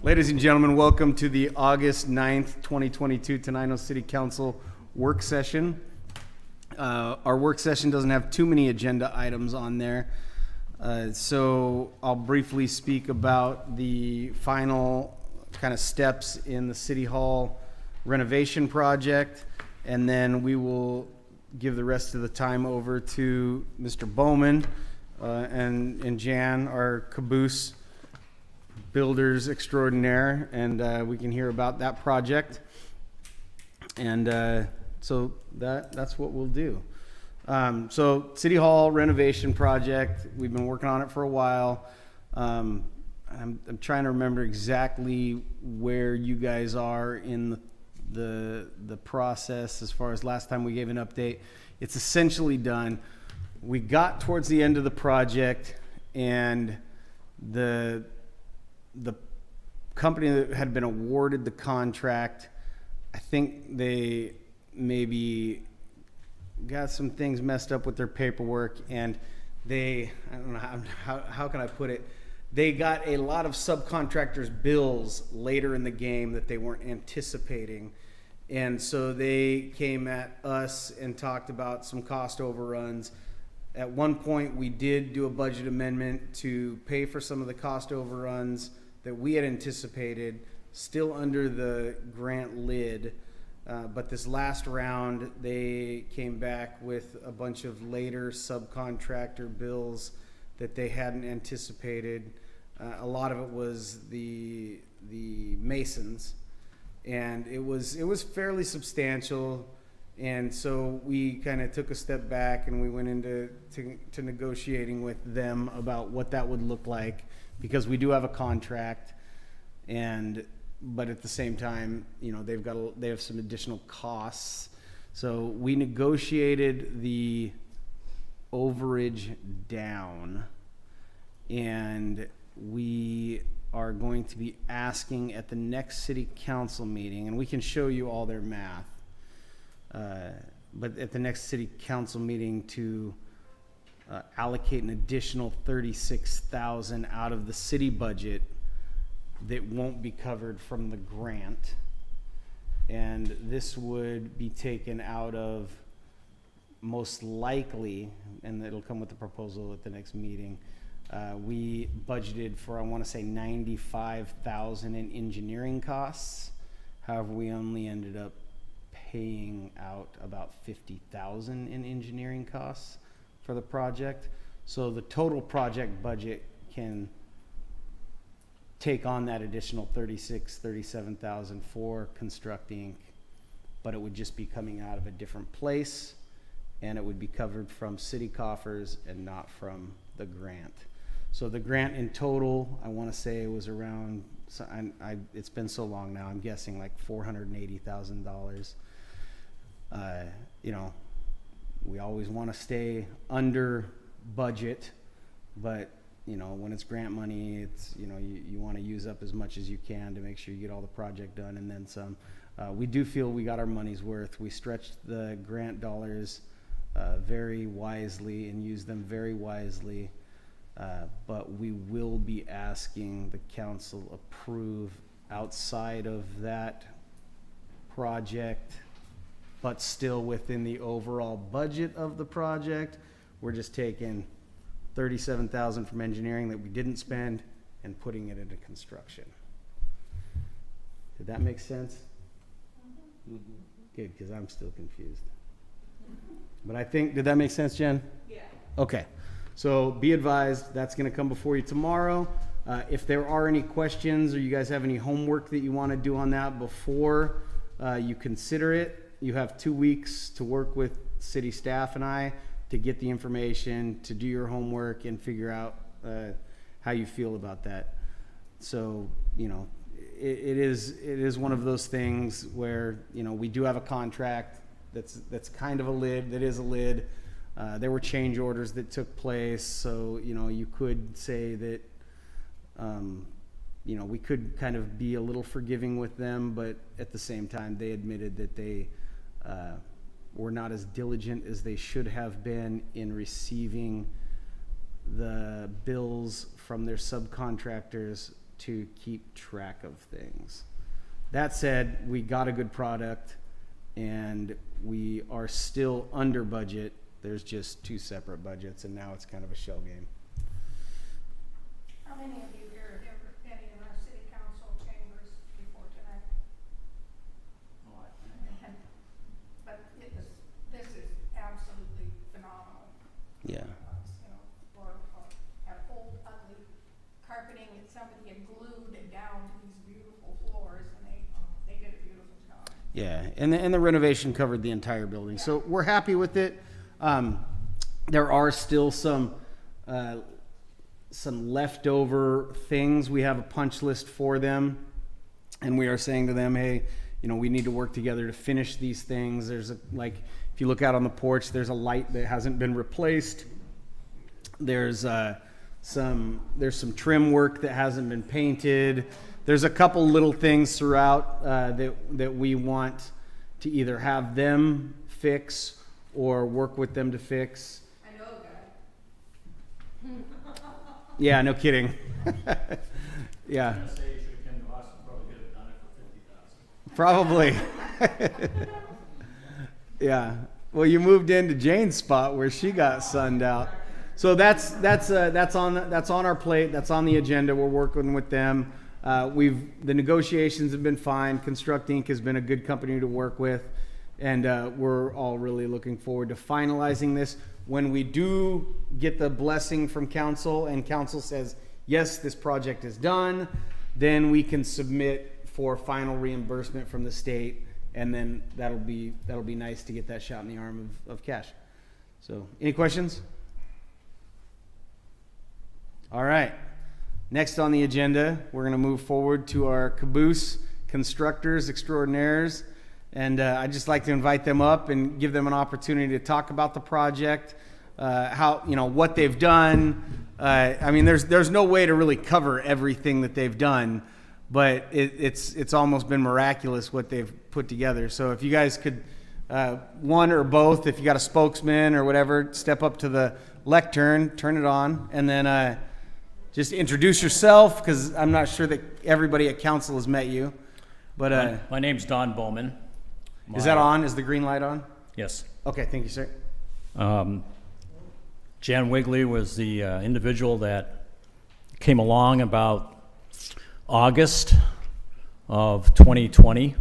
Ladies and gentlemen, welcome to the August 9th, 2022 Tenino City Council work session. Our work session doesn't have too many agenda items on there, so I'll briefly speak about the final kind of steps in the City Hall renovation project, and then we will give the rest of the time over to Mr. Bowman and Jan, our caboose builders extraordinaire, and we can hear about that project. And so that's what we'll do. So City Hall renovation project, we've been working on it for a while. I'm trying to remember exactly where you guys are in the process as far as last time we gave an update. It's essentially done. We got towards the end of the project, and the company that had been awarded the contract, I think they maybe got some things messed up with their paperwork, and I don't know how can I put it, they got a lot of subcontractors' bills later in the game that they weren't anticipating, and so they came at us and talked about some cost overruns. At one point, we did do a budget amendment to pay for some of the cost overruns that we had anticipated, still under the grant lid. But this last round, they came back with a bunch of later subcontractor bills that they hadn't anticipated. A lot of it was the masons, and it was fairly substantial. And so we kind of took a step back, and we went into negotiating with them about what that would look like, because we do have a contract, but at the same time, you know, they have some additional costs. So we negotiated the overage down, and we are going to be asking at the next city council meeting, and we can show you all their math, but at the next city council meeting to allocate an additional $36,000 out of the city budget that won't be covered from the grant. And this would be taken out of, most likely, and it'll come with the proposal at the next meeting, we budgeted for, I want to say, $95,000 in engineering costs. However, we only ended up paying out about $50,000 in engineering costs for the project. So the total project budget can take on that additional $37,000 for constructing, but it would just be coming out of a different place, and it would be covered from city coffers and not from the grant. So the grant in total, I want to say it was around, it's been so long now, I'm guessing like $480,000. You know, we always want to stay under budget, but you know, when it's grant money, it's, you know, you want to use up as much as you can to make sure you get all the project done and then some. We do feel we got our money's worth. We stretched the grant dollars very wisely and used them very wisely, but we will be asking the council approve outside of that project, but still within the overall budget of the project. We're just taking $37,000 from engineering that we didn't spend and putting it into construction. Did that make sense? Good, because I'm still confused. But I think, did that make sense, Jen? Yeah. Okay. So be advised, that's going to come before you tomorrow. If there are any questions or you guys have any homework that you want to do on that before you consider it, you have 2 weeks to work with city staff and I to get the information, to do your homework and figure out how you feel about that. So, you know, it is one of those things where, you know, we do have a contract that's kind of a lid, that is a lid. There were change orders that took place, so, you know, you could say that, you know, we could kind of be a little forgiving with them, but at the same time, they admitted that they were not as diligent as they should have been in receiving the bills from their subcontractors to keep track of things. That said, we got a good product and we are still under budget. There's just two separate budgets and now it's kind of a shell game. How many of you here have ever been in our city council chambers before tonight? But this is absolutely phenomenal. Yeah. Had old ugly carpeting that somebody had glued down to these beautiful floors, and they did a beautiful job. Yeah, and the renovation covered the entire building, so we're happy with it. There are still some leftover things. We have a punch list for them, and we are saying to them, hey, we need to work together to finish these things. There's if you look out on the porch, there's a light that hasn't been replaced. There's some trim work that hasn't been painted. There's a couple little things throughout that we want to either have them fix or work with them to fix. I know a guy. Yeah, no kidding. Yeah. I was gonna say you should have come to us and probably could have done it for $50,000. Probably. Yeah. Well, you moved into Jane's spot where she got sunned out. So that's on our plate. That's on the agenda. We're working with them. The negotiations have been fine. Construct Inc. has been a good company to work with, and we're all really looking forward to finalizing this. When we do get the blessing from council and council says, yes, this project is done, then we can submit for final reimbursement from the state, and then that'll be nice to get that shot in the arm of cash. So, any questions? All right. Next on the agenda, we're going to move forward to our caboose constructors extraordinaires. And I'd just like to invite them up and give them an opportunity to talk about the project, what they've done. There's no way to really cover everything that they've done, but it's almost been miraculous what they've put together. So if you guys could, one or both, if you got a spokesman or whatever, step up to the lectern, turn it on, and then just introduce yourself, because I'm not sure that everybody at council has met you. But My name's Don Bowman. Is that on? Is the green light on? Yes. Okay, thank you, sir. Jan Wigley was the individual that came along about August of 2020.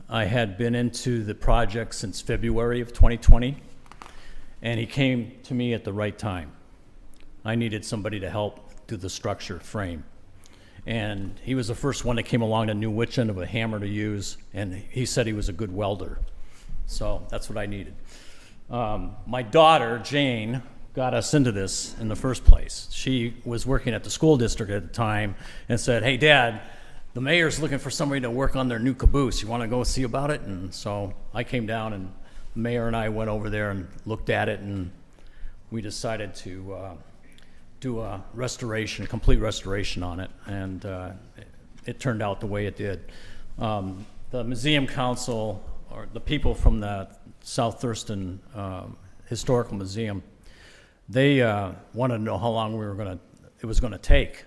I had been into the project since February of 2020, and he came to me at the right time. I needed somebody to help do the structure frame. And he was the first one that came along that knew which end of a hammer to use, and he said he was a good welder. So that's what I needed. My daughter, Jane, got us into this in the first place. She was working at the school district at the time and said, hey, Dad, the mayor's looking for somebody to work on their new caboose. You want to go see about it? And so I came down, and the mayor and I went over there and looked at it, and we decided to do a restoration, complete restoration on it, and it turned out the way it did. The museum council, or the people from the South Thurston Historical Museum, they wanted to know how long it was gonna take.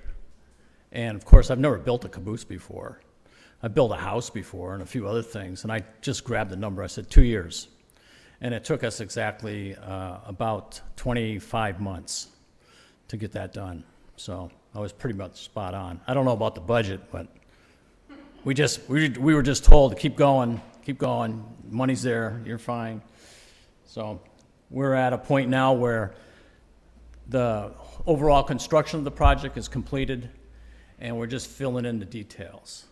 And of course, I've never built a caboose before. I've built a house before and a few other things, and I just grabbed the number. I said 2 years, and it took us exactly about 25 months to get that done. So I was pretty much spot on. I don't know about the budget, but we were just told to keep going, money's there, you're fine. So we're at a point now where the overall construction of the project is completed, and we're just filling in the details,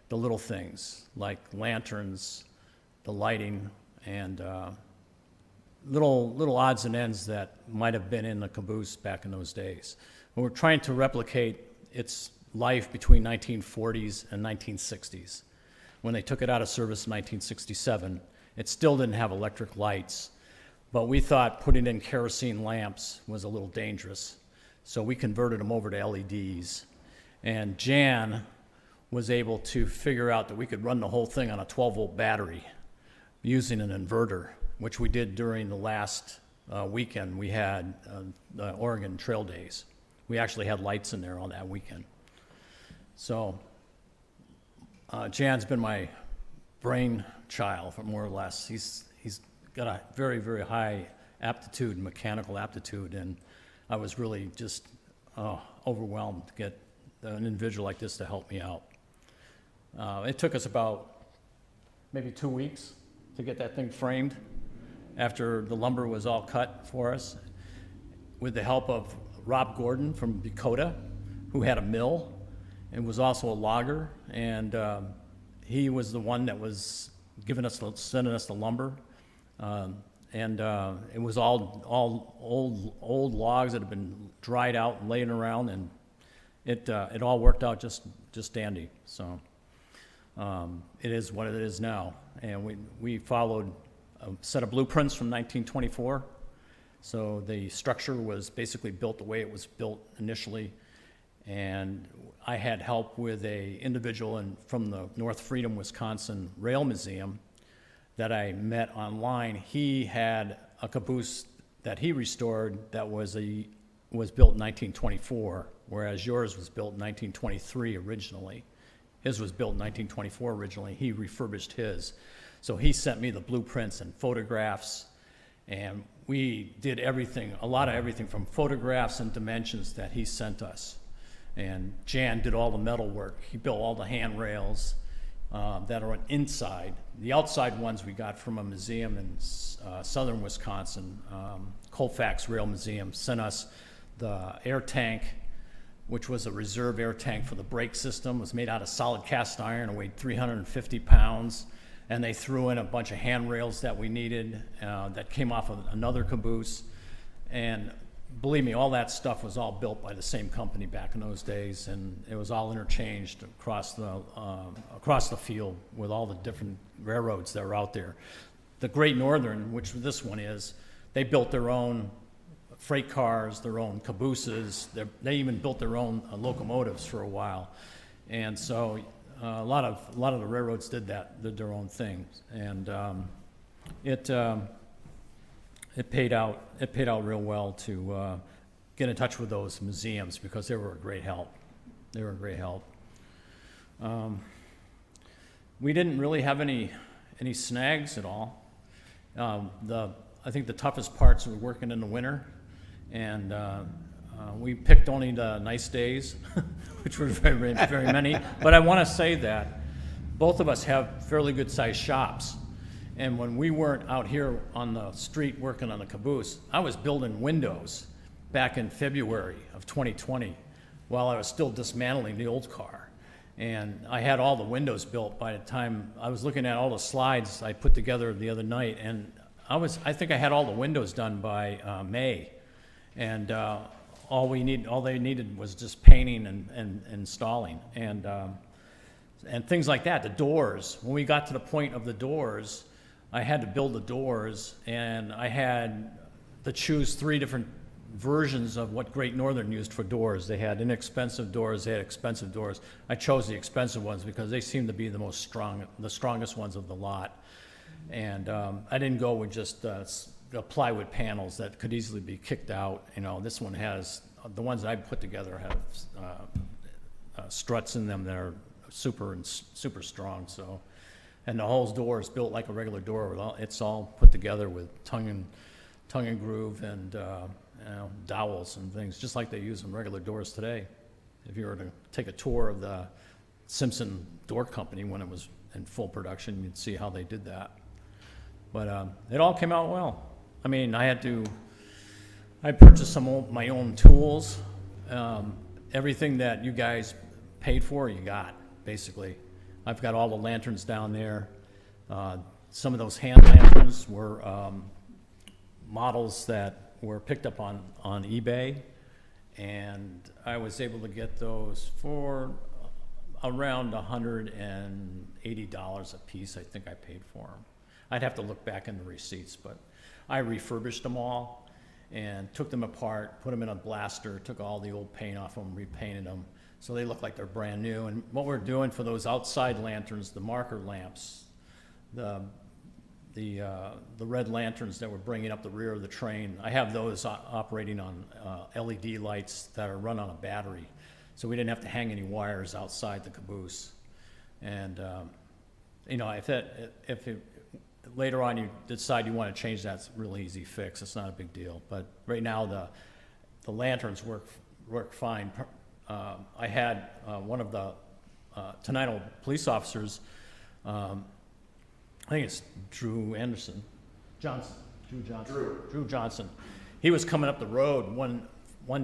the little things like lanterns, the lighting, and little odds and ends that might have been in the caboose back in those days. And we're trying to replicate its life between 1940s and 1960s. When they took it out of service in 1967, it still didn't have electric lights, but we thought putting in kerosene lamps was a little dangerous, so we converted them over to LEDs. And Jan was able to figure out that we could run the whole thing on a 12-volt battery using an inverter, which we did during the last weekend. We had the Oregon Trail Days. We actually had lights in there on that weekend. So Jan's been my brain child, for more or less. He's got a very, very high aptitude, mechanical aptitude, and I was really just overwhelmed to get an individual like this to help me out. It took us about maybe 2 weeks to get that thing framed after the lumber was all cut for us, with the help of Rob Gordon from Dakota, who had a mill and was also a logger, and he was the one that was sending us the lumber, and it was all old logs that had been dried out and laying around, and it all worked out just dandy. So it is what it is now, and we followed a set of blueprints from 1924. So the structure was basically built the way it was built initially, and I had help with a individual from the North Freedom, Wisconsin Rail Museum that I met online. He had a caboose that he restored that was built in 1924, whereas yours was built in 1923 originally. His was built in 1924 originally. He refurbished his. So he sent me the blueprints and photographs, and we did everything, a lot of everything from photographs and dimensions that he sent us. And Jan did all the metal work. He built all the handrails that are inside. The outside ones we got from a museum in southern Wisconsin. Colfax Rail Museum sent us the air tank, which was a reserve air tank for the brake system. It was made out of solid cast iron and weighed 350 pounds. And they threw in a bunch of handrails that we needed that came off of another caboose. And believe me, all that stuff was all built by the same company back in those days, and it was all interchanged across the field with all the different railroads that were out there. The Great Northern, which this one is, they built their own freight cars, their own cabooses. They even built their own locomotives for a while, and so a lot of the railroads did their own thing, and it paid out real well to get in touch with those museums, because they were a great help. They were a great help. We didn't really have any snags at all. I think the toughest parts were working in the winter, and we picked only the nice days, which were very, very many. But I want to say that both of us have fairly good-sized shops. And when we weren't out here on the street working on the caboose, I was building windows back in February of 2020 while I was still dismantling the old car. And I had all the windows built by the time I was looking at all the slides I put together the other night, and I think I had all the windows done by May. And all they needed was just painting and installing and things like that. The doors, when we got to the point of the doors, I had to build the doors, and I had to choose 3 different versions of what Great Northern used for doors. They had inexpensive doors, they had expensive doors. I chose the expensive ones because they seemed to be the strongest ones of the lot. And I didn't go with just the plywood panels that could easily be kicked out. You know, this one has, the ones I put together have struts in them that are super strong. So, and the whole door is built like a regular door. It's all put together with tongue and groove and dowels and things, just like they use in regular doors today. If you were to take a tour of the Simpson Door Company when it was in full production, you'd see how they did that. But it all came out well. I mean, I purchased some of my own tools. Everything that you guys paid for, you got, basically. I've got all the lanterns down there. Some of those hand lanterns were models that were picked up on eBay, and I was able to get those for around $180 a piece. I think I paid for them. I'd have to look back in the receipts, but I refurbished them all and took them apart, put them in a blaster, took all the old paint off them, repainted them, so they look like they're brand new. And what we're doing for those outside lanterns, the marker lamps, the red lanterns that we're bringing up the rear of the train, I have those operating on LED lights that are run on a battery. so we didn't have to hang any wires outside the caboose. And, you know, if later on you decide you want to change that, it's a really easy fix. It's not a big deal. But right now, the lanterns work fine. I had one of the Tenino police officers, I think it's Drew Johnson. He was coming up the road one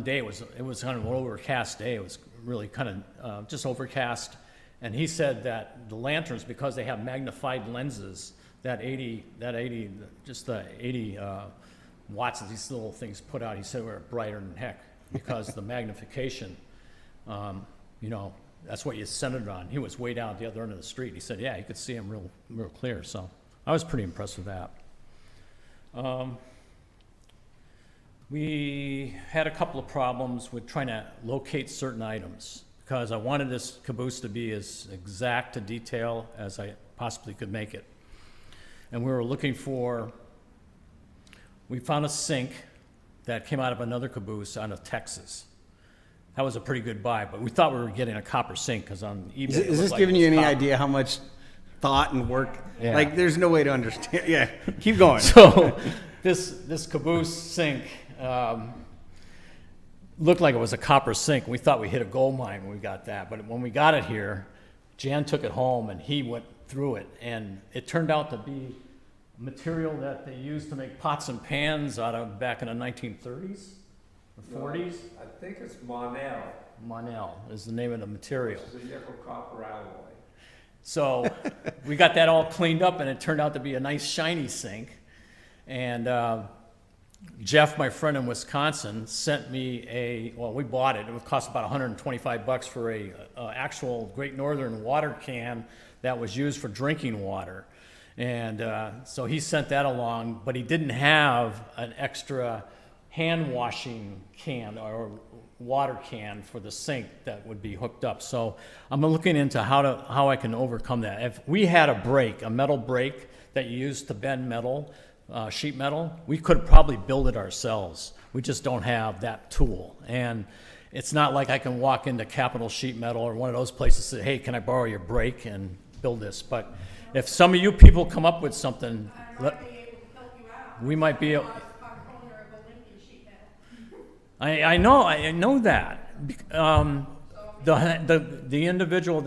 day. It was kind of an overcast day. It was really kind of just overcast. And he said that the lanterns, because they have magnified lenses, that 80 watts that these little things put out, he said were brighter than heck because the magnification, you know, that's what you centered on. He was way down at the other end of the street. He said, yeah, you could see him real clear. So I was pretty impressed with that. We had a couple of problems with trying to locate certain items because I wanted this caboose to be as exact a detail as I possibly could make it. And we were looking we found a sink that came out of another caboose out of Texas. That was a pretty good buy, but we thought we were getting a copper sink because on eBay. Is this giving you any idea how much thought and work? Yeah. Like, there's no way to understand. Yeah, keep going. So this caboose sink looked like it was a copper sink. We thought we hit a gold mine when we got that, but when we got it here, Jan took it home and he went through it, and it turned out to be material that they used to make pots and pans out of back in the 1930s or 40s. I think it's Monel. Monel is the name of the material. Which is a nickel copper alloy. So we got that all cleaned up, and it turned out to be a nice shiny sink. And Jeff, my friend in Wisconsin, sent me we bought it. It would cost about $125 for a actual Great Northern water can that was used for drinking water. And so he sent that along, but he didn't have an extra hand washing can or water can for the sink that would be hooked up. So I'm looking into how I can overcome that. If we had a metal brake that you use to bend metal, sheet metal, we could probably build it ourselves. We just don't have that tool. And it's not like I can walk into Capital Sheet Metal or one of those places and say, hey, can I borrow your brake and build this? But if some of you people come up with something, I might be able to help you out. we might be able. Our owner of Olympia Sheet Metal. I know that. The individual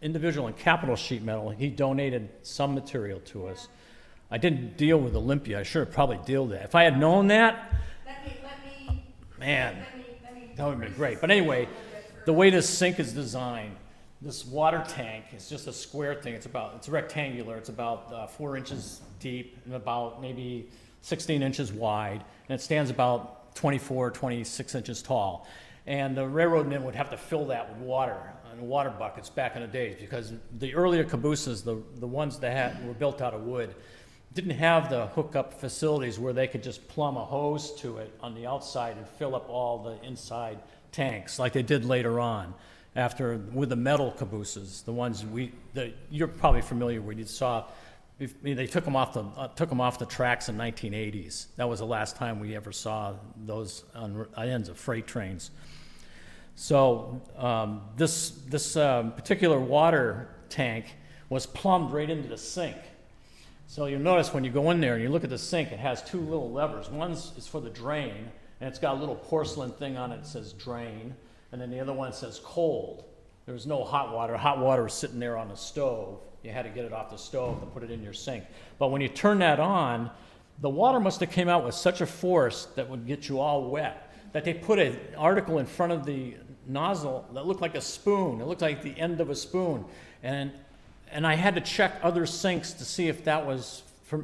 individual in Capital Sheet Metal, he donated some material to us. I didn't deal with Olympia. I should have probably dealt with that. If I had known that, man, that would have been great. But anyway, the way this sink is designed, this water tank is just a square thing. It's rectangular. It's about 4 inches deep and about maybe 16 inches wide, and it stands about 26 inches tall. And the railroad men would have to fill that with water in water buckets back in the days, because the earlier cabooses, the ones that were built out of wood, didn't have the hookup facilities where they could just plumb a hose to it on the outside and fill up all the inside tanks like they did later on with the metal cabooses, the ones you're probably familiar with. You saw, they took them off the tracks in 1980s. That was the last time we ever saw those on ends of freight trains. So this particular water tank was plumbed right into the sink. So you'll notice when you go in there and you look at the sink, it has 2 little levers. One is for the drain, and it's got a little porcelain thing on it that says drain, and then the other one says cold. There was no hot water. Hot water was sitting there on the stove. You had to get it off the stove to put it in your sink. But when you turn that on, the water must have came out with such a force that would get you all wet, that they put an article in front of the nozzle that looked like a spoon. It looked like the end of a spoon. And I had to check other sinks to see if that was from,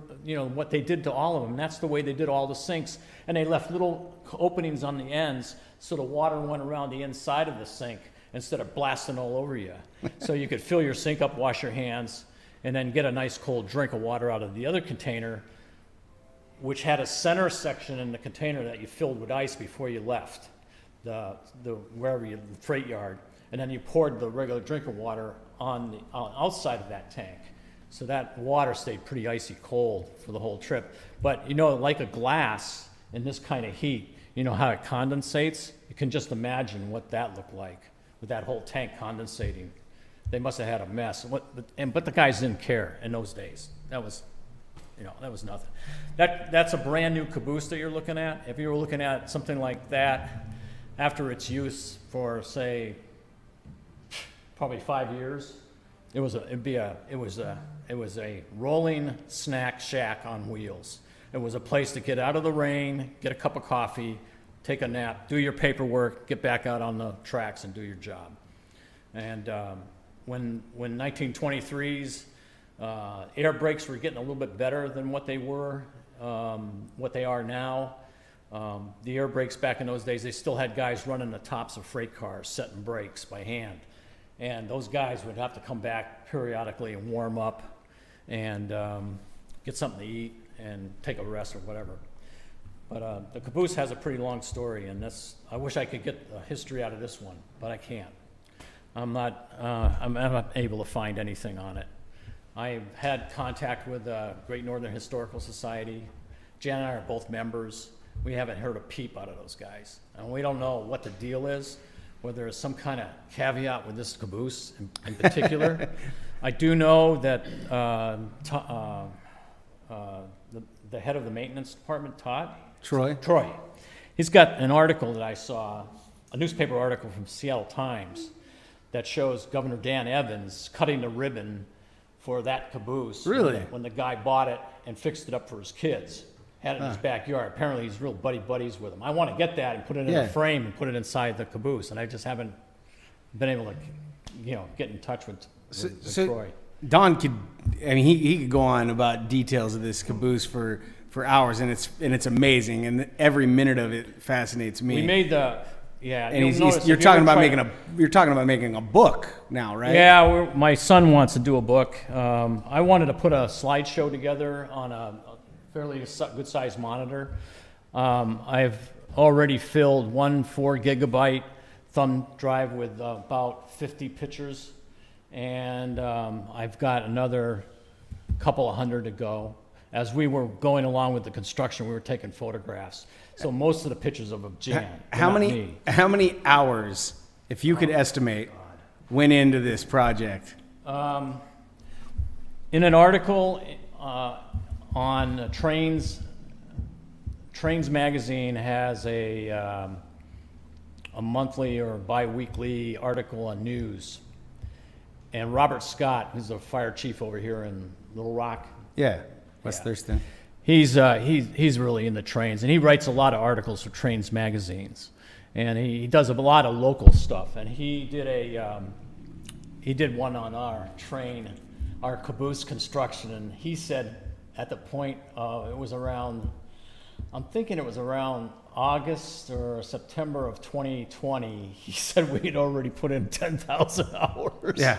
what they did to all of them. And that's the way they did all the sinks. And they left little openings on the ends so the water went around the inside of the sink instead of blasting all over you. So you could fill your sink up, wash your hands, and then get a nice cold drink of water out of the other container, which had a center section in the container that you filled with ice before you left the freight yard. And then you poured the regular drink of water on the outside of that tank. So that water stayed pretty icy cold for the whole trip. But like a glass in this kind of heat, you know how it condensates? You can just imagine what that looked like with that whole tank condensating. They must have had a mess. But the guys didn't care in those days. That was, you know, that was nothing. That's a brand new caboose that you're looking at. If you were looking at something like that after its use for, say, probably 5 years, it was a rolling snack shack on wheels. It was a place to get out of the rain, get a cup of coffee, take a nap, do your paperwork, get back out on the tracks and do your job. And when 1923s, air brakes were getting a little bit better than what they were, what they are now. The air brakes back in those days, they still had guys running the tops of freight cars, setting brakes by hand. And those guys would have to come back periodically and warm up and get something to eat and take a rest or whatever. But the caboose has a pretty long story, and I wish I could get the history out of this one, but I can't. I'm not able to find anything on it. I've had contact with the Great Northern Historical Society. Jan and I are both members. We haven't heard a peep out of those guys. And we don't know what the deal is, whether there's some kind of caveat with this caboose in particular. I do know that the head of the maintenance department, Todd? Troy? Troy. He's got an article that I saw, a newspaper article from Seattle Times, that shows Governor Dan Evans cutting the ribbon for that caboose. Really? When the guy bought it and fixed it up for his kids. Had it in his backyard. Apparently he's real buddies with him. I want to get that and put it in a frame and put it inside the caboose, and I just haven't been able to, you know, get in touch with Troy. Don could, I mean, he could go on about details of this caboose for hours, and it's amazing, and every minute of it fascinates me. We made the, yeah. And you're talking about making a book now, right? Yeah, my son wants to do a book. I wanted to put a slideshow together on a fairly good-sized monitor. I've already filled one 4-gigabyte thumb drive with about 50 pictures, and I've got another couple of hundred to go. As we were going along with the construction, we were taking photographs. So most of the pictures of Jan. How many hours, if you could estimate, went into this project? In an article on Trains Magazine has a monthly or bi-weekly article on news. And Robert Scott, who's the fire chief over here in Little Rock. Yeah, West Thurston. He's really into trains, and he writes a lot of articles for Trains magazines, and he does a lot of local stuff. And he did one on our caboose construction, and he said at the point it was around August or September of 2020, he said we'd already put in 10,000 hours. Yeah.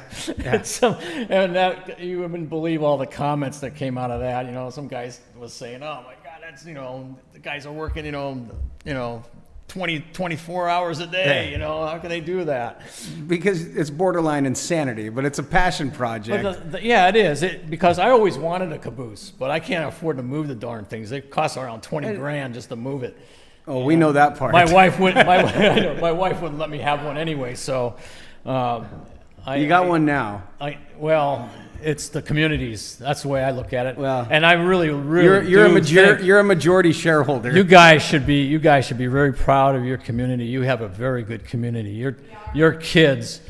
And that, you wouldn't believe all the comments that came out of that. You know, some guys was saying, "Oh my God, that's, you know, the guys are working, you know, 24 hours a day. Yeah. You know, how can they do that?" Because it's borderline insanity, but it's a passion project. But yeah, it is. Because I always wanted a caboose, but I can't afford to move the darn things. They cost around 20 grand just to move it. Oh, we know that part. My wife wouldn't. My wife wouldn't let me have one anyway. So, you got one now. Well, it's the communities. That's the way I look at it. Well, and I really you're a majority shareholder. You guys should be very proud of your community. You have a very good community. Your kids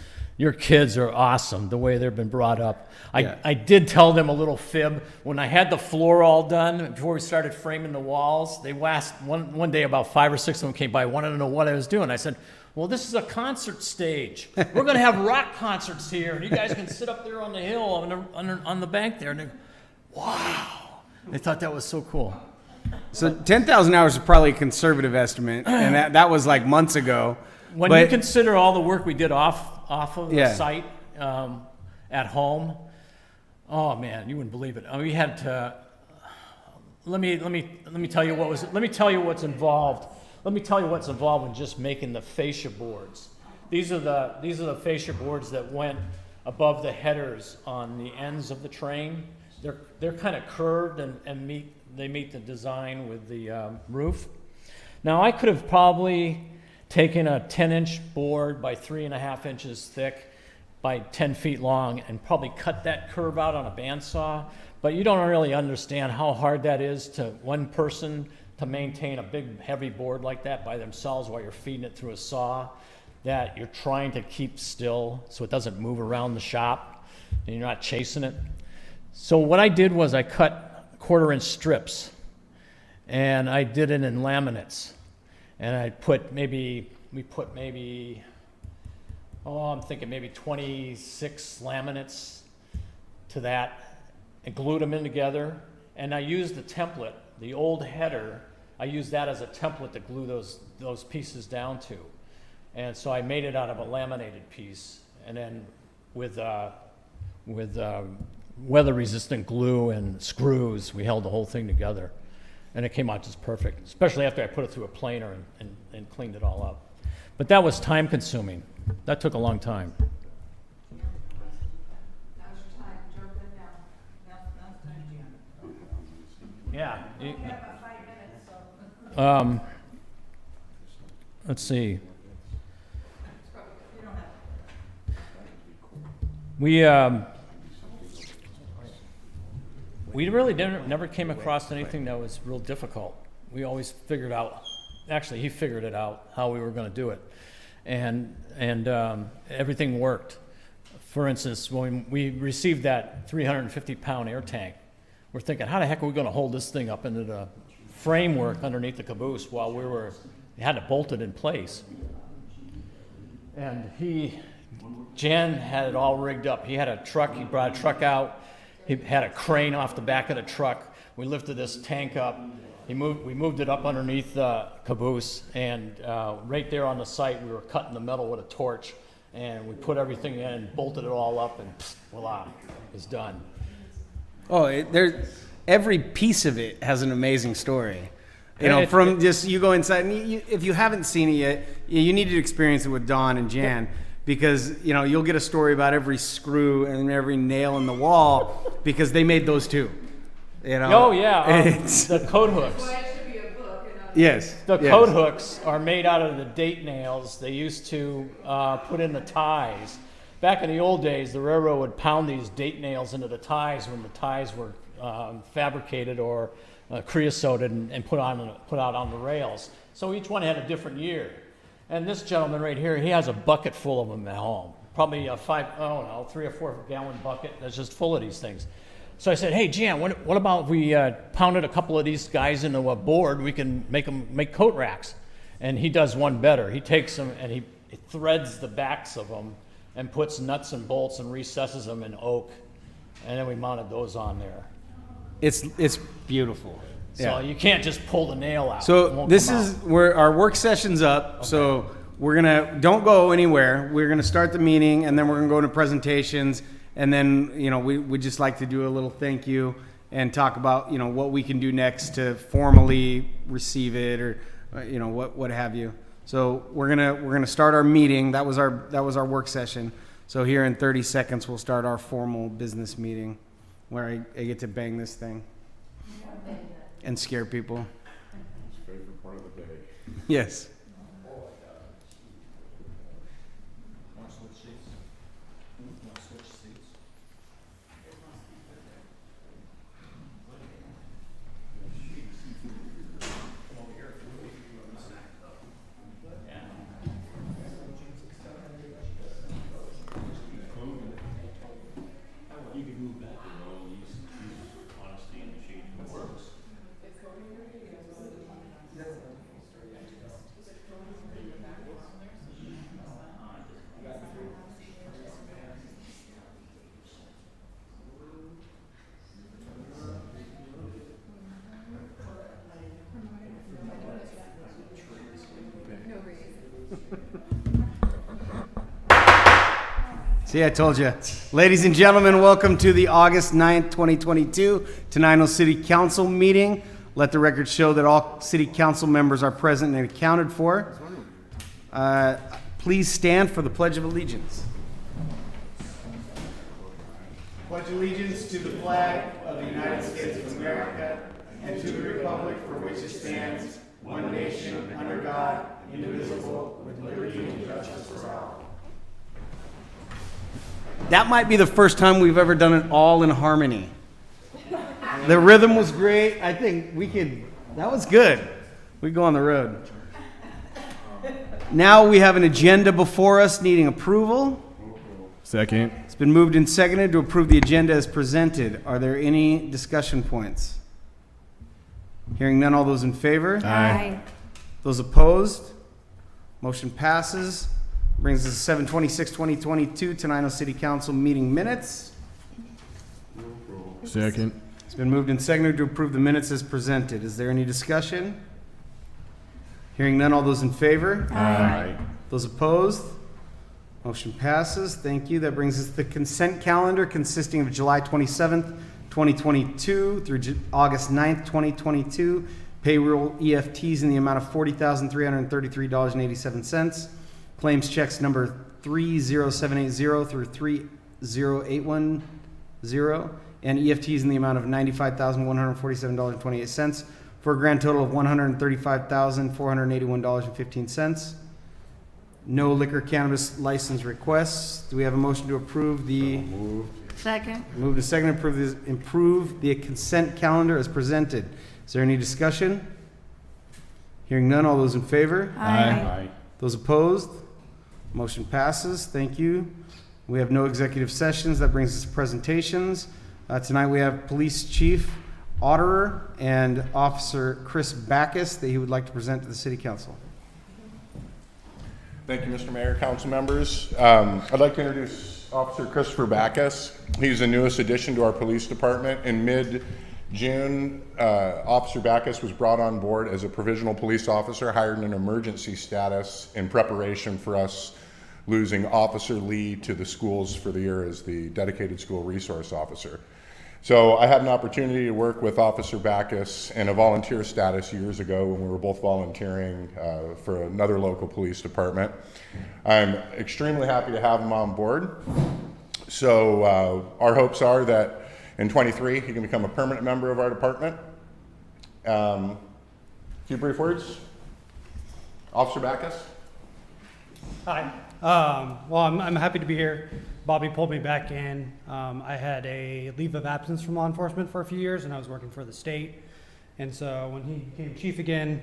are awesome the way they've been brought up. I did tell them a little fib when I had the floor all done before we started framing the walls. They asked one day, about 5 or 6 of them came by, wanted to know what I was doing. I said, "Well, this is a concert stage. We're going to have rock concerts here, and you guys can sit up there on the hill on the bank there." And they go, "Wow!" They thought that was so cool. So 10,000 hours is probably a conservative estimate, and that was like months ago. When you consider all the work we did off of the site at home, oh man, you wouldn't believe it. I mean, we had to. Let me tell you what's involved. Let me tell you what's involved in just making the fascia boards. These are the fascia boards that went above the headers on the ends of the train. They're kind of curved and meet the design with the roof. Now, I could have probably taken a 10-inch board by 3.5 inches thick by 10 feet long and probably cut that curve out on a bandsaw, but you don't really understand how hard that is to one person to maintain a big, heavy board like that by themselves while you're feeding it through a saw, that you're trying to keep still so it doesn't move around the shop and you're not chasing it. So what I did was I cut 1/4-inch strips, and I did it in laminates. And I put maybe, I'm thinking maybe 26 laminates to that, and glued them in together. And I used the template, the old header, I used that as a template to glue those pieces down to. And so I made it out of a laminated piece, and then with weather-resistant glue and screws, we held the whole thing together. And it came out just perfect, especially after I put it through a planer and cleaned it all up. But that was time consuming. That took a long time. Now's your time, jump in now. Now's the time, Jan. Yeah. We have about 5 minutes, so. Let's see. You don't have. We really never came across anything that was real difficult. We always figured out, actually he figured it out, how we were going to do it. And everything worked. For instance, when we received that 350-pound air tank, we're thinking, how the heck are we going to hold this thing up into the framework underneath the caboose while we had it bolted in place? And Jan had it all rigged up. He had a truck, he brought a truck out, he had a crane off the back of the truck. We lifted this tank up. We moved it up underneath the caboose, and right there on the site, we were cutting the metal with a torch, and we put everything in and bolted it all up, and voila, it's done. Oh, every piece of it has an amazing story. You know, from just you go inside, and if you haven't seen it yet, you need to experience it with Don and Jan, because you know you'll get a story about every screw and every nail in the wall because they made those too. You know? Oh yeah, the coat hooks. Well, it should be a book. Yes. The coat hooks are made out of the date nails they used to put in the ties. Back in the old days, the railroad would pound these date nails into the ties when the ties were fabricated or creosoted and put out on the rails. So each one had a different year. And this gentleman right here, he has a bucket full of them at home. Probably a 3 or 4 gallon bucket that's just full of these things. So I said, hey, Jan, what about if we pounded a couple of these guys into a board? We can make coat racks. And he does one better. He takes them and he threads the backs of them and puts nuts and bolts and recesses them in oak. And then we mounted those on there. It's beautiful. So you can't just pull the nail out. It So won't this come is out. where our work session's up. Okay. So don't go anywhere. We're gonna start the meeting, and then we're gonna go into presentations, and then we just like to do a little thank you and talk about what we can do next to formally receive it, or what have you. So we're gonna start our meeting. That was our work session. So here in 30 seconds we'll start our formal business meeting, where I get to bang this thing and scare people. Favorite part of the day. Yes. See, I told you. Ladies and gentlemen, welcome to the August 9th, 2022 Tenino City Council meeting. Let the record show that all City Council members are present and accounted for. Please stand for the Pledge of Allegiance. Pledge allegiance to the flag of the United States of America and to the republic for which it stands, That might be the first time we've ever done it all in harmony. The rhythm was great. I think that was good. We go on the road. Now we have an agenda before us needing approval. Second. It's been moved and seconded to approve the agenda as presented. Are there any discussion points? Hearing none, all those in favor? Aye. Those opposed? Motion passes. Brings us to 7/26/2022, Tenino City Council meeting minutes. Second. It's been moved and seconded to approve the minutes as presented. Is there any discussion? Hearing none, all those in favor? Aye. Those opposed? Motion passes. Thank you. That brings us to the consent calendar consisting of July 27th, 2022 through August 9th, 2022. Payroll EFTs in the amount of $40,333.87. Claims checks number 30780 through 30810. And EFTs in the amount of $95,147.28 for a grand total of $135,481.15. No liquor cannabis license requests. Do we have a motion to approve the Second. move to second improve the consent calendar as presented? Is there any discussion? Hearing none, all those in favor? Aye. Those opposed? Motion passes. Thank you. We have no executive sessions. That brings us to presentations. Tonight we have Police Chief Otterer and Officer Chris Backus that he would like to present to the City Council. Thank you, Mr. Mayor, council members. I'd like to introduce Officer Christopher Backus. He's the newest addition to our police department. In mid-June, Officer Backus was brought on board as a provisional police officer, hired in an emergency status in preparation for us losing Officer Lee to the schools for the year as the dedicated school resource officer. So I had an opportunity to work with Officer Backus in a volunteer status years ago when we were both volunteering for another local police department. I'm extremely happy to have him on board. So our hopes are that in 23 he can become a permanent member of our department. A few brief words. Officer Backus. Hi. Well, I'm happy to be here. Bobby pulled me back in. I had a leave of absence from law enforcement for a few years, and I was working for the state. And so when he became chief again,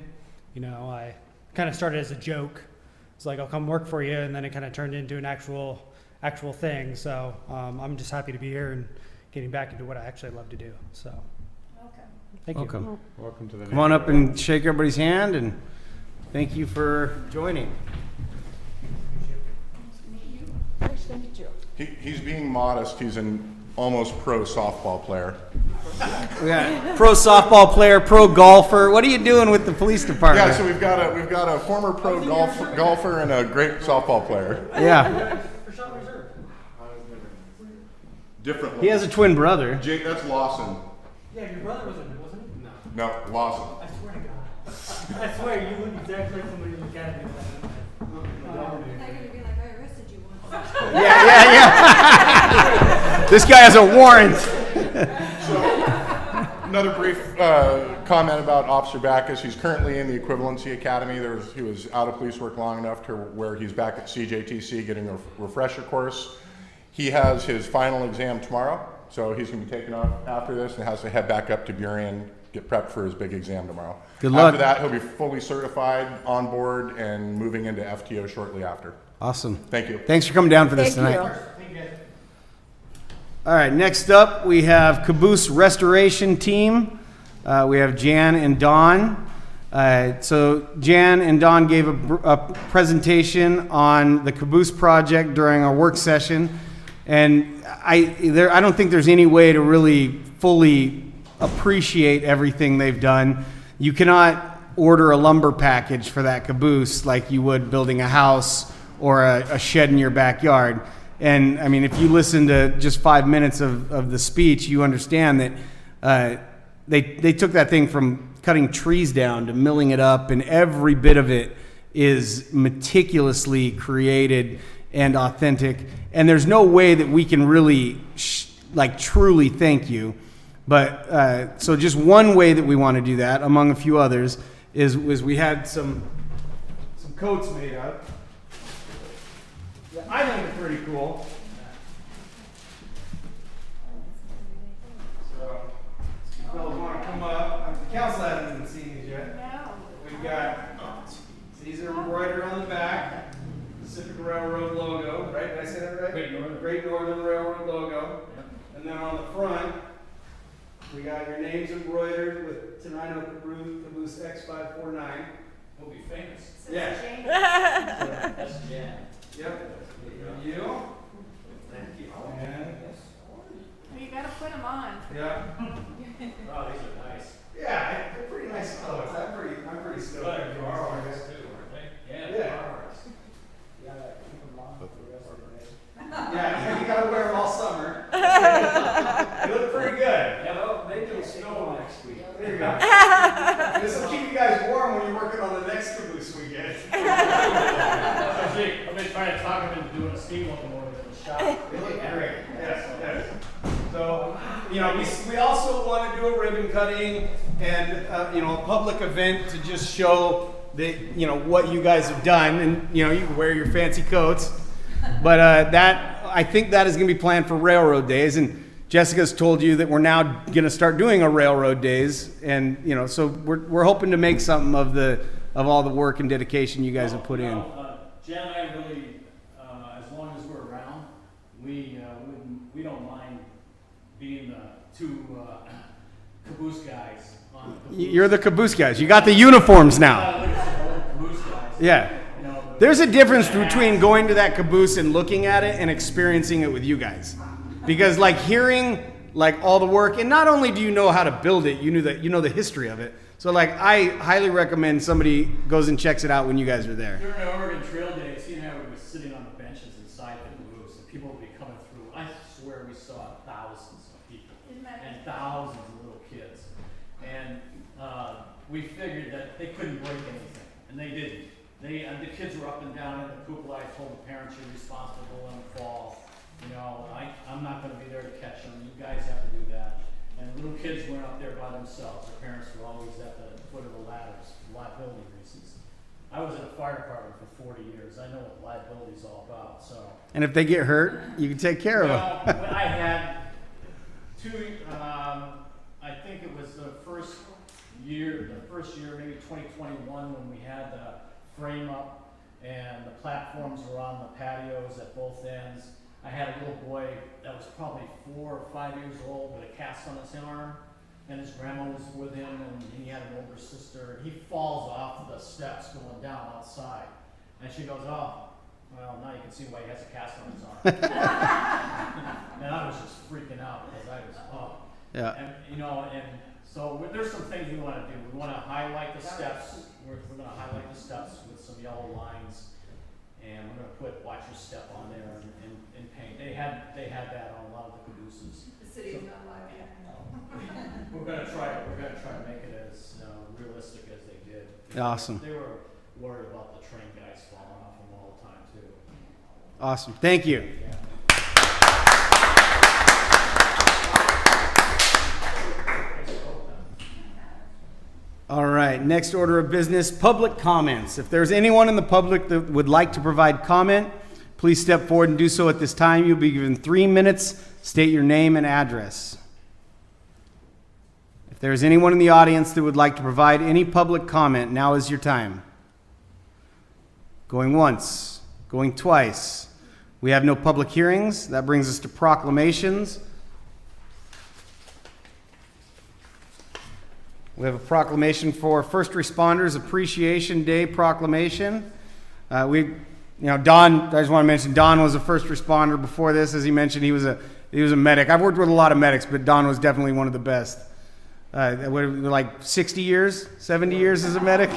I kind of started as a joke. It's like, I'll come work for you, and then it kind of turned into an actual thing. So I'm just happy to be here and getting back into what I actually love to do. So thank you. Welcome. Welcome to the Come on up and shake everybody's hand, and thank you for joining. He's being modest. He's an almost pro softball player. We got pro softball player, pro golfer. What are you doing with the police department? Yeah, so we've got a former pro golfer and a great softball player. Yeah. Different. He has a twin brother. Jake, that's Lawson. Yeah, your brother wasn't he? No, Lawson. I swear to God. I swear, you look exactly like somebody in the academy. Yeah. This guy has a warrant. Another brief comment about Officer Backus. He's currently in the Equivalency Academy. He was out of police work long enough to where he's back at CJTC getting a refresher course. He has his final exam tomorrow, so he's going to be taking off after this and has to head back up to Burien, get prepped for his big exam tomorrow. Good luck. After that, he'll be fully certified, on board, and moving into FTO shortly after. Awesome. Thank you. Thanks for coming down for this tonight. All right, next up we have Caboose Restoration Team. We have Jan and Dawn. So Jan and Dawn gave a presentation on the Caboose project during our work session, and I don't think there's any way to really fully appreciate everything they've done. You cannot order a lumber package for that caboose like you would building a house or a shed in your backyard. And I mean, if you listen to just 5 minutes of the speech, you understand that they took that thing from cutting trees down to milling it up, and every bit of it is meticulously created and authentic. And there's no way that we can really truly thank you. But so just one way that we want to do that, among a few others, is we had some coats made up. That I think are pretty cool. So, if you fellas want to come up, the council hasn't even seen these yet. No. We've got, these are embroidered on the back, Pacific Railroad logo, right? Did I say that right? Great Northern Railroad logo. Yep. And then on the front, we got your names embroidered with Tenino Caboose X549. We'll be famous. Says Yeah. Jane. That's Jan. Yep. And you. Thank you. And, You gotta put them on. yeah. Oh, these are nice. Yeah, they're pretty nice colors. I'm pretty stoked. Good, you are I guess. artists too, aren't they? Yeah, Yeah. they are artists. Yeah, you gotta wear them all summer. They look pretty good. Yeah, well, maybe it'll snow next week. There you go. This will keep you guys warm when you're working on the next caboose weekend. I've been trying to talk him into doing a steam locomotive in the shop. They look great. Yes, yes. So, you know, we also want to do a ribbon cutting and, you know, a public event to just show that, you know, what you guys have done. And, you know, you can wear your fancy coats. But I think that is going to be planned for Railroad Days. And Jessica's told you that we're now going to start doing a Railroad Days. And, you know, so we're hoping to make something of all the work and dedication you guys have put in. Jen and I really, as long as we're around, we don't mind being the two caboose guys on the caboose. You're the caboose guys. You got the uniforms now. Caboose guys. Yeah. You know, There's a difference between going to that caboose and looking at it and experiencing it with you guys. Because like hearing like all the work, and not only do you know how to build it, you know the history of it. So like I highly recommend somebody goes and checks it out when you guys are there. during the Oregon Trail Days, he and I would be sitting on the benches inside the caboose, and people would be coming through. I swear we saw thousands of people Isn't that and thousands of little kids. And we figured that they couldn't break anything, and they didn't. The kids were up and down in the cupola. I told the parents, you're responsible in the fall. You know, I'm not going to be there to catch them. You guys have to do that. And little kids weren't up there by themselves. Their parents were always at the foot of the ladders, liability reasons. I was in a fire department for 40 years. I know what liability is all about. So. And if they get hurt, you can take care of them. Well, I had two. I think it was the first year, maybe 2021, when we had the frame up and the platforms were on the patios at both ends. I had a little boy that was probably 4 or 5 years old with a cast on his arm, and his grandma was with him, and he had an older sister. He falls off the steps going down outside, and she goes, "Oh, well, now you can see why he has a cast on his arm." And I was just freaking out because I was, oh. Yeah. And, you know, and so there's some things we want to do. We want to highlight the steps. We're going to highlight the steps with some yellow lines, and we're going to put "Watch Your Step" on there in paint. They had that on a lot of the cabooses. The city's not live yet. We're going to try to make it as realistic as they did. Awesome. They were worried about the train guys falling off them all the time too. Awesome. Thank you. Yeah. All right, next order of business, public comments. If there's anyone in the public that would like to provide comment, please step forward and do so at this time. You'll be given 3 minutes. State your name and address. If there's anyone in the audience that would like to provide any public comment, now is your time. Going once, going twice. We have no public hearings. That brings us to proclamations. We have a proclamation for First Responders Appreciation Day proclamation. Don, I just want to mention, Don was a first responder before this. As he mentioned, he was a medic. I've worked with a lot of medics, but Don was definitely one of the best. Like 60 years, 70 years as a medic?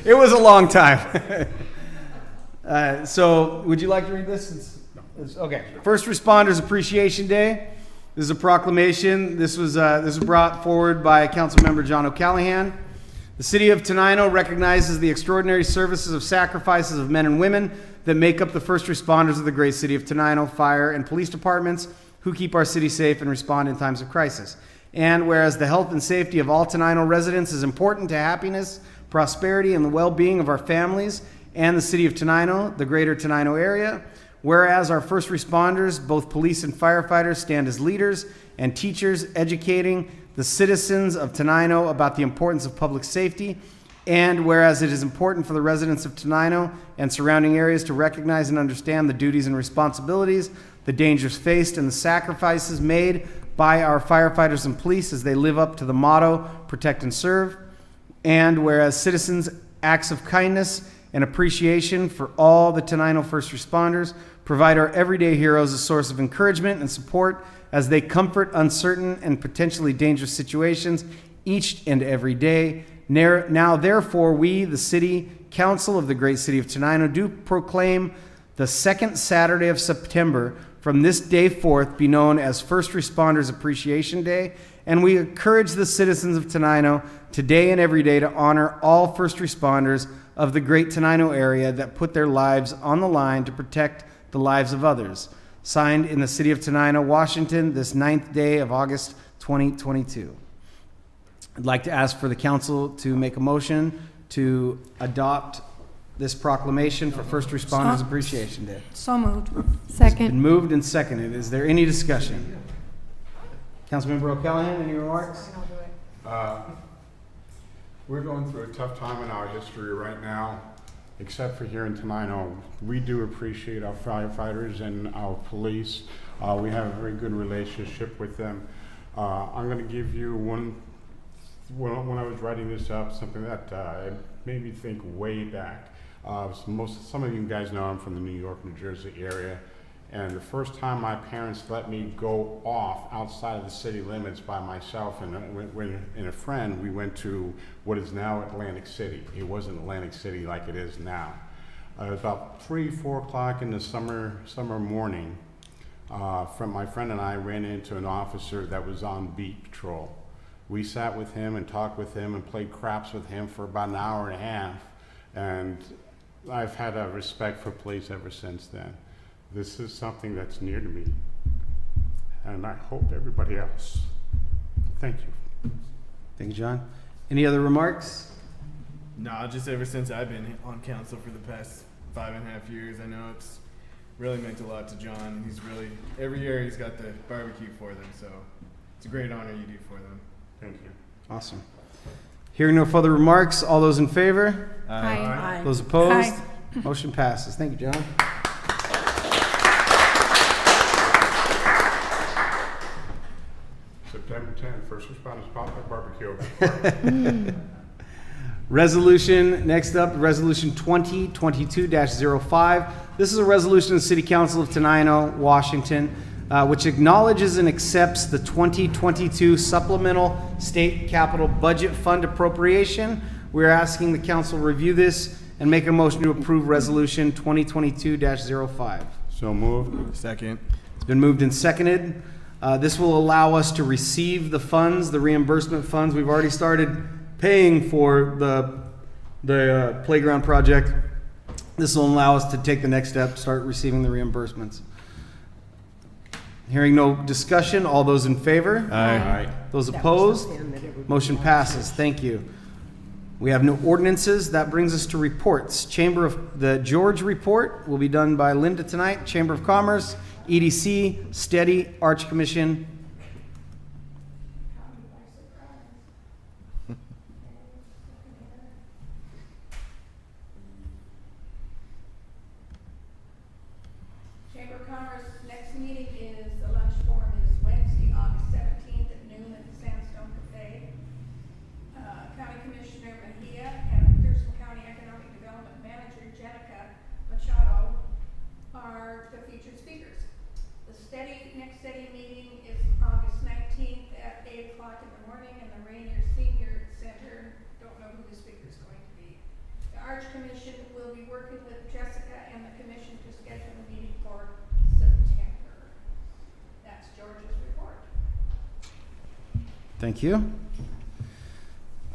It was a long time. So would you like to read this? Okay. First Responders Appreciation Day. This is a proclamation. This was brought forward by Councilmember John O'Callahan. The City of Tenino recognizes the extraordinary services of sacrifices of men and women that make up the first responders of the great city of Tenino, fire and police departments who keep our city safe and respond in times of crisis. And whereas the health and safety of all Tenino residents is important to happiness, prosperity, and the well-being of our families and the city of Tenino, the greater Tenino area. Whereas our first responders, both police and firefighters, stand as leaders and teachers educating the citizens of Tenino about the importance of public safety. And whereas it is important for the residents of Tenino and surrounding areas to recognize and understand the duties and responsibilities, the dangers faced, and the sacrifices made by our firefighters and police as they live up to the motto, protect and serve. And whereas citizens' acts of kindness and appreciation for all the Tenino first responders provide our everyday heroes a source of encouragement and support as they comfort uncertain and potentially dangerous situations each and every day. Now, therefore, we, the City Council of the great city of Tenino, do proclaim the second Saturday of September from this day forth be known as First Responders Appreciation Day, and we encourage the citizens of Tenino today and every day to honor all first responders of the great Tenino area that put their lives on the line to protect the lives of others. Signed in the city of Tenino, Washington, this 9th day of August 2022. I'd like to ask for the council to make a motion to adopt this proclamation for First Responders Appreciation Day. So moved. Been Second. moved and seconded. Is there any discussion? Councilmember O'Callahan, any remarks? We're going through a tough time in our history right now, except for here in Tenino. We do appreciate our firefighters and our police. We have a very good relationship with them. I'm going to give you one, when I was writing this up, something that it made me think way back. Some of you guys know I'm from the New York, New Jersey area. And the first time my parents let me go off outside of the city limits by myself and a friend, we went to what is now Atlantic City. It wasn't Atlantic City like it is now. It was about 3, 4 o'clock in the summer morning. My friend and I ran into an officer that was on beat patrol. We sat with him and talked with him and played craps with him for about an hour and a half. And I've had a respect for police ever since then. This is something that's near to me, and I hope everybody else. Thank you. Thank you, John. Any other remarks? Nah, just ever since I've been on council for the past 5.5 years, I know it's really meant a lot to John. He's really, every year he's got the barbecue for them, so it's a great honor you do for them. Thank you. Awesome. Hearing no further remarks, all those in favor? Aye. Those opposed? Aye. Motion passes. Thank you, John. September 10th, First Responders Potluck Barbecue. Resolution, next up, Resolution 2022-05. This is a resolution of the City Council of Tenino, Washington, which acknowledges and accepts the 2022 Supplemental State Capital Budget Fund appropriation. We're asking the council review this and make a motion to approve Resolution 2022-05. So moved. Second. It's been moved and seconded. This will allow us to receive the funds, the reimbursement funds. We've already started paying for the playground project. This will allow us to take the next step, start receiving the reimbursements. Hearing no discussion, all those in favor? Aye. Those opposed? Motion passes. Thank you. We have no ordinances. That brings us to reports. The George report will be done by Linda tonight. Chamber of Commerce, EDC, Steady, Arch Commission. Chamber of Commerce, next meeting is, the lunch forum is Wednesday, August 17th at noon at the Sandstone Cafe. County Commissioner Mejia and Thurston County Economic Development Manager Jenica Machado are the featured speakers. The next steady meeting is August 19th at 8 o'clock in the morning in the Rainier Senior Center. Don't know who the speaker is going to be. The Arch Commission will be working with Jessica and the commission to schedule a meeting for September. That's George's report. Thank you.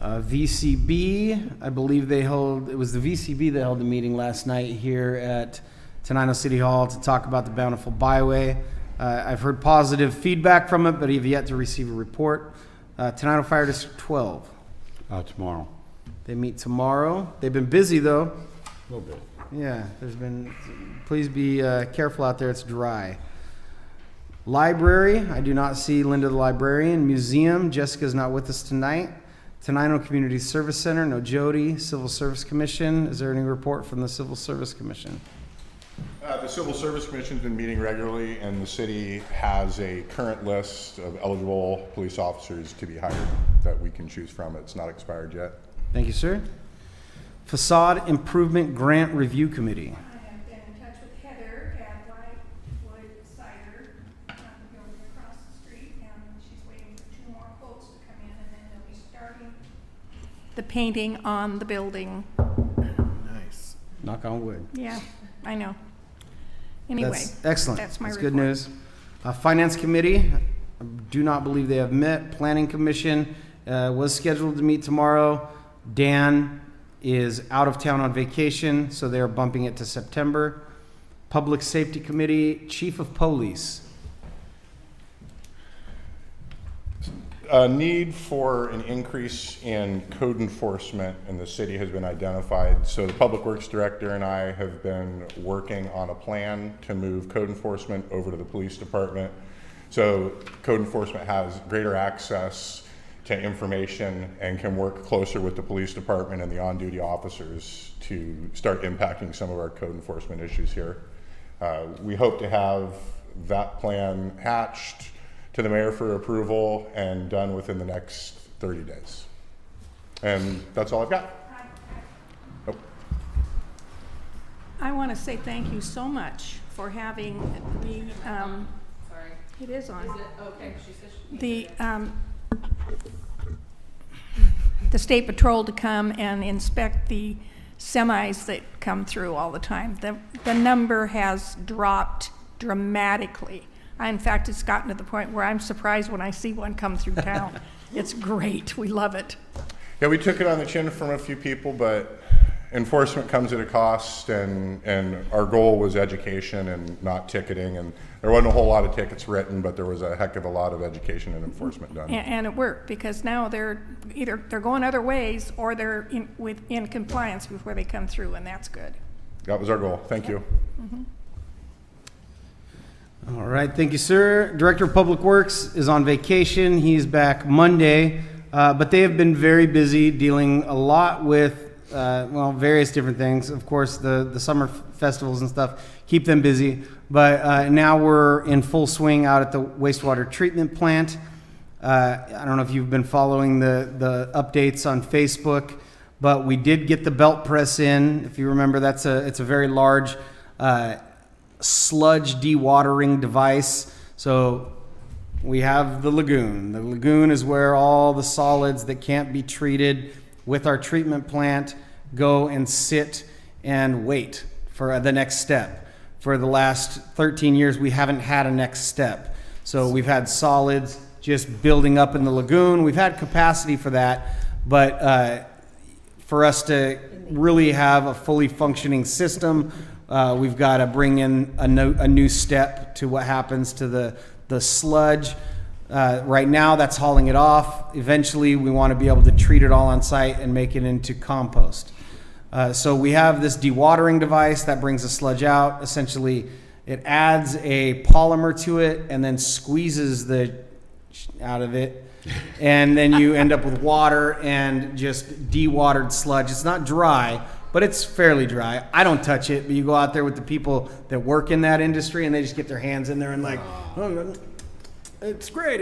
VCB, I believe it was the VCB that held the meeting last night here at Tenino City Hall to talk about the Bountiful Byway. I've heard positive feedback from it, but have yet to receive a report. Tenino Fire District 12. Tomorrow. They meet tomorrow. They've been busy though. A little bit. Yeah, please be careful out there, it's dry. Library, I do not see Linda the librarian. Museum, Jessica's not with us tonight. Tenino Community Service Center, no Jody. Civil Service Commission, is there any report from the Civil Service Commission? The Civil Service Commission's been meeting regularly, and the city has a current list of eligible police officers to be hired that we can choose from. It's not expired yet. Thank you, sir. Facade Improvement Grant Review Committee. I have been in touch with Heather at Whitewood Cider, the building across the street, and she's waiting for 2 more quotes to come in, and then they'll be starting the painting on the building. Nice. Knock on wood. Yeah, I know. Anyway, That's excellent. that's my That's good report. news. Finance Committee, I do not believe they have met. Planning Commission was scheduled to meet tomorrow. Dan is out of town on vacation, so they're bumping it to September. Public Safety Committee, Chief of Police. A need for an increase in code enforcement in the city has been identified. So the Public Works Director and I have been working on a plan to move code enforcement over to the police department. So code enforcement has greater access to information and can work closer with the police department and the on-duty officers to start impacting some of our code enforcement issues here. We hope to have that plan hatched to the mayor for approval and done within the next 30 days. And that's all I've got. Oh. I want to say thank you so much for having the, Sorry. it is on. Is it? Okay, she said she. The state patrol to come and inspect the semis that come through all the time. The number has dropped dramatically. In fact, it's gotten to the point where I'm surprised when I see one come through town. It's great. We love it. Yeah, we took it on the chin from a few people, but enforcement comes at a cost, and our goal was education and not ticketing. And there wasn't a whole lot of tickets written, but there was a heck of a lot of education and enforcement done. And it worked, because now they're going other ways, or they're in compliance before they come through, and that's good. That was our goal. Thank you. All right, thank you, sir. Director of Public Works is on vacation. He's back Monday, but they have been very busy dealing a lot with, various different things. Of course, the summer festivals and stuff keep them busy, but now we're in full swing out at the wastewater treatment plant. I don't know if you've been following the updates on Facebook, but we did get the belt press in. If you remember, it's a very large sludge dewatering device. So we have the lagoon. The lagoon is where all the solids that can't be treated with our treatment plant go and sit and wait for the next step. For the last 13 years, we haven't had a next step. So we've had solids just building up in the lagoon. We've had capacity for that, but for us to really have a fully functioning system, we've got to bring in a new step to what happens to the sludge. Right now, that's hauling it off. Eventually, we want to be able to treat it all on site and make it into compost. So we have this dewatering device that brings the sludge out. Essentially, it adds a polymer to it and then squeezes out of it. And then you end up with water and just dewatered sludge. It's not dry, but it's fairly dry. I don't touch it, but you go out there with the people that work in that industry and they just get their hands in there and like, oh, it's great.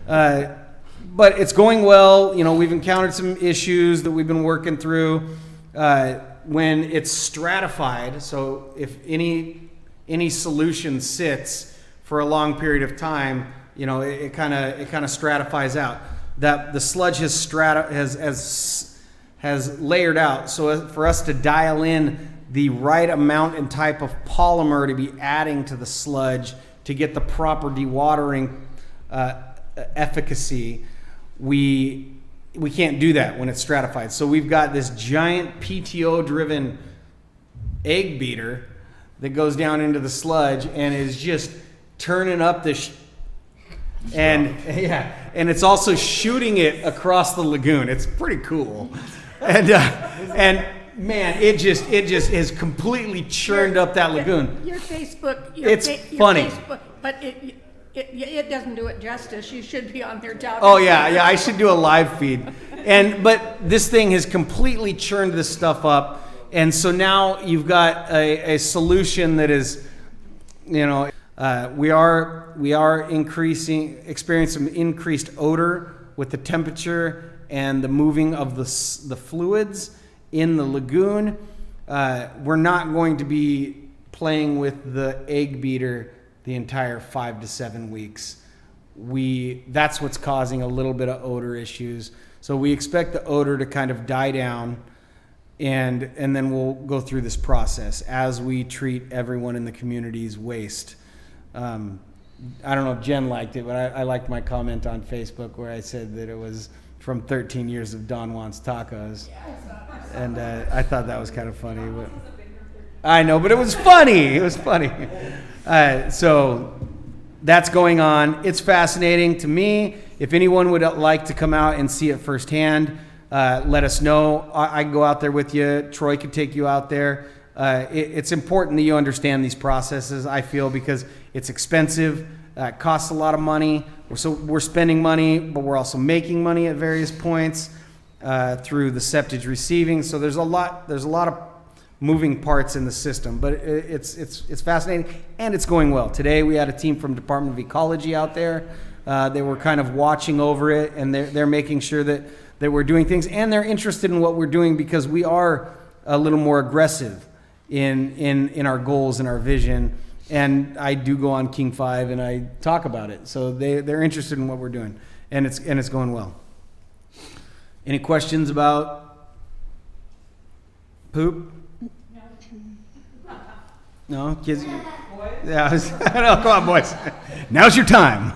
But it's going well. You know, we've encountered some issues that we've been working through. When it's stratified, so if any solution sits for a long period of time, you know, it kind of stratifies out. That the sludge has layered out. So for us to dial in the right amount and type of polymer to be adding to the sludge to get the proper dewatering efficacy, we can't do that when it's stratified. So we've got this giant PTO-driven egg beater that goes down into the sludge and is just turning up and it's also shooting it across the lagoon. It's pretty cool. and man, it just has completely churned up that lagoon. Your Facebook. It's funny. Facebook, but it doesn't do it justice. You should be on there talking. Oh yeah, I should do a live feed. But this thing has completely churned this stuff up, and so now you've got a solution that is, we are experiencing some increased odor with the temperature and the moving of the fluids in the lagoon. We're not going to be playing with the egg beater the entire 5 to 7 weeks. That's what's causing a little bit of odor issues. So we expect the odor to kind of die down, and then we'll go through this process as we treat everyone in the community's waste. I don't know if Jen liked it, but I liked my comment on Facebook where I said that it was from 13 years of Don Juan's Tacos. And I thought that was kind of funny. But I know, but it was funny. It was funny. So that's going on. It's fascinating to me. If anyone would like to come out and see it firsthand, let us know. I can go out there with you. Troy could take you out there. It's important that you understand these processes, I feel, because it's expensive. It costs a lot of money. So we're spending money, but we're also making money at various points through the septage receiving. So there's a lot of moving parts in the system, but it's fascinating, and it's going well. Today we had a team from Department of Ecology out there. They were kind of watching over it, and they're making sure that we're doing things, and they're interested in what we're doing because we are a little more aggressive in our goals and our vision. And I do go on King 5 and I talk about it. So they're interested in what we're doing, and it's going well. Any questions about poop? No? Kids? Yeah, no, come on, boys. Now's your time.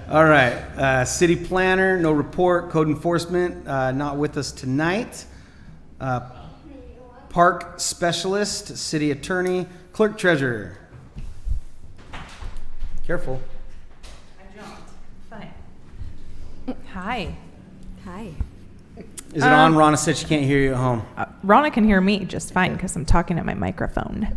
All right. City planner, no report. Code enforcement, not with us tonight. Park specialist, city attorney, clerk treasurer. Careful. I jumped. Fine. Hi. Hi. Is it on? Ronna said she can't hear you at home. Ronna can hear me just fine because I'm talking at my microphone.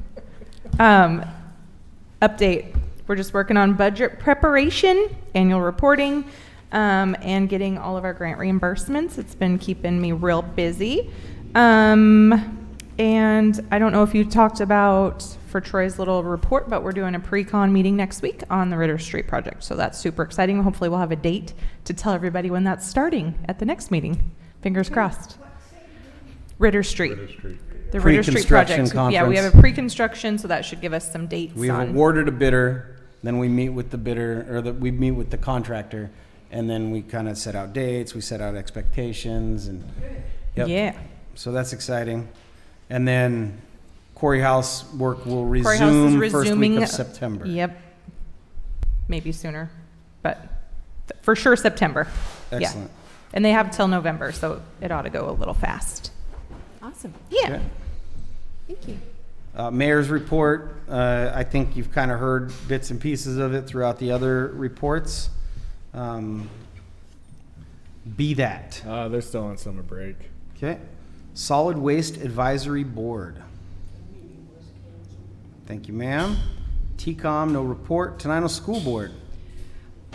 Update. We're just working on budget preparation, annual reporting, and getting all of our grant reimbursements. It's been keeping me real busy. And I don't know if you talked about for Troy's little report, but we're doing a pre-con meeting next week on the Ritter Street project. So that's super exciting. Hopefully we'll have a date to tell everybody when that's starting at the next meeting. Fingers crossed. Ritter Street. The Ritter Street project. Conference. Yeah, we have a pre-construction, so that should give us some dates. We've awarded a bidder, then we meet with the bidder, or we meet with the contractor, and then we kind of set out dates, we set out expectations, and Yeah. So that's exciting. And then Quarry House work will Quarry House is resume first week resuming. of September. Yep. Maybe sooner, but for sure September. Excellent. Yeah. And they have till November, so it ought to go a little fast. Awesome. Yeah. Okay. Thank you. Mayor's report, I think you've kind of heard bits and pieces of it throughout the other reports. Be that. They're still on summer break. Okay. Solid Waste Advisory Board. Thank you, ma'am. TCOM, no report. Tenino School Board.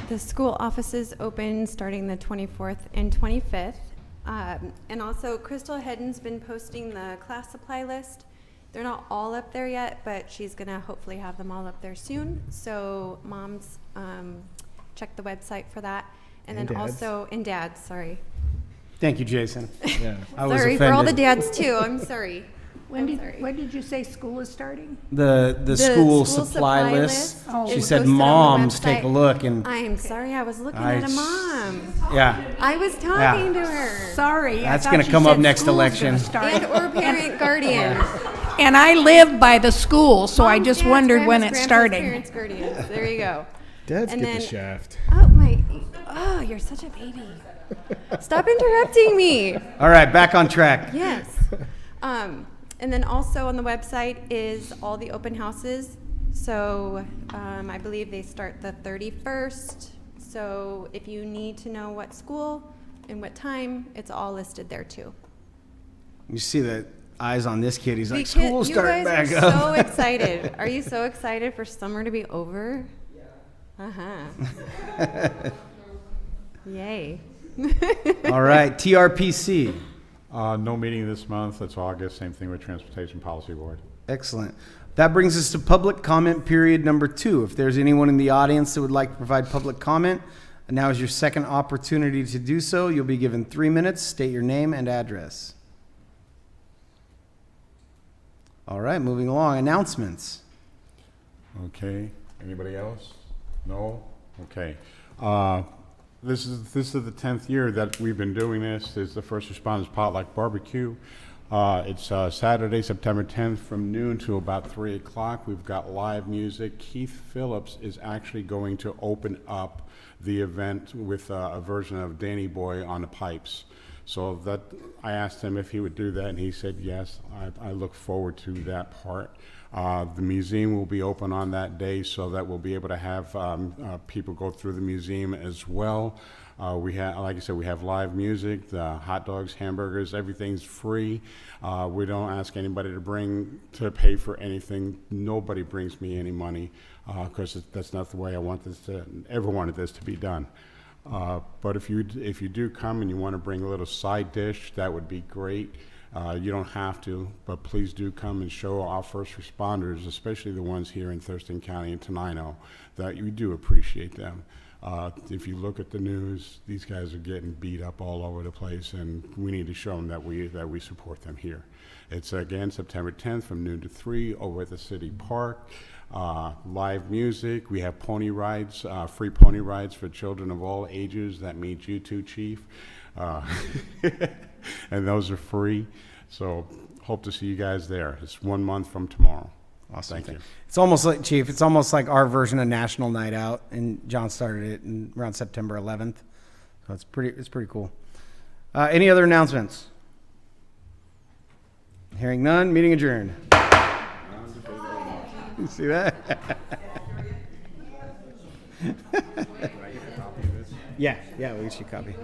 The school offices open starting the 24th and 25th. And also, Crystal Hedden's been posting the class supply list. They're not all up there yet, but she's going to hopefully have them all up there soon. So moms, check the website for that. And then dads. also, and dads, sorry. Thank you, Jason. Yeah. I was Sorry for all the offended. dads too. I'm sorry. When sorry. did you say school is starting? The school supply list. Oh. She is said, posted on the moms, take a website. look. And I'm sorry, I was looking I at a s- mom. yeah, I was talking to her. Sorry. That's gonna come up next election. And or parent guardians. And I live by the school, so I Moms, just dads, wondered when grandpas, it's grandpas, starting. Parents, guardians. There you go. Dads And get then- the shaft. Oh, you're such a baby. Stop interrupting me. all right, back on track. Yes. And then also on the website is all the open houses. So I believe they start the 31st. So if you need to know what school and what time. It's all listed there too. You see the eyes on this kid. He's like, The kid- school's starting You back guys up. are so excited. Are you so excited for summer to be over? Yeah. Uh-huh. Yay. All right, TRPC. No meeting this month. It's August. Same thing with Transportation Policy Board. Excellent. That brings us to public comment period number 2. If there's anyone in the audience that would like to provide public comment, now is your second opportunity to do so. You'll be given 3 minutes. State your name and address. All right, moving along. Announcements. Okay. Anybody else? No? Okay. This is the 10th year that we've been doing this. It's the First Responders Potluck Barbecue. It's Saturday, September 10th from noon to about 3 o'clock. We've got live music. Keith Phillips is actually going to open up the event with a version of Danny Boy on the pipes. So that I asked him if he would do that, and he said yes. I look forward to that part. The museum will be open on that day, so that we'll be able to have people go through the museum as well. We have, like I said, we have live music, the hot dogs, hamburgers, everything's free. We don't ask anybody to pay for anything. Nobody brings me any money because that's not the way I ever wanted this to be done. But if you do come and you want to bring a little side dish, that would be great. You don't have to, but please do come and show our first responders, especially the ones here in Thurston County and Tenino, that we do appreciate them. If you look at the news, these guys are getting beat up all over the place, and we need to show them that we support them here. It's again September 10th from noon to 3 over at the city park. Live music. We have pony rides, free pony rides for children of all ages. That means you too, Chief. And those are free. So hope to see you guys there. It's 1 month from tomorrow. Awesome. Thank you. It's almost like, Chief, it's almost like our version of National Night Out, and John started it around September 11th. So it's pretty cool. Any other announcements? Hearing none, meeting adjourned. You see that? Yeah, we should copy.